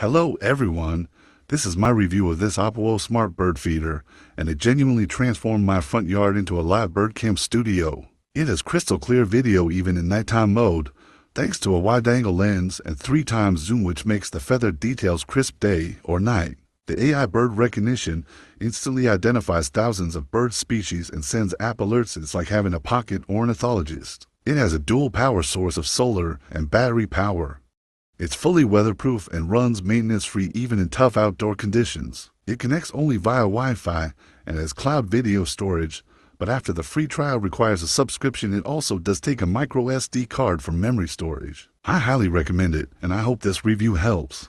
Hello everyone, this is my review of this OPPO Smart Bird Feeder, and it genuinely transformed my front yard into a live bird cam studio. It has crystal clear video even in nighttime mode, thanks to a wide-angle lens and 3x zoom which makes the feathered details crisp day or night. The AI bird recognition instantly identifies thousands of bird species and sends app alerts. It's like having a pocket ornithologist. It has a dual power source of solar and battery power. It's fully weatherproof and runs maintenance-free even in tough outdoor conditions. It connects only via Wi-Fi and has cloud video storage, but after the free trial requires a subscription, it also does take a micro SD card for memory storage. I highly recommend it, and I hope this review helps.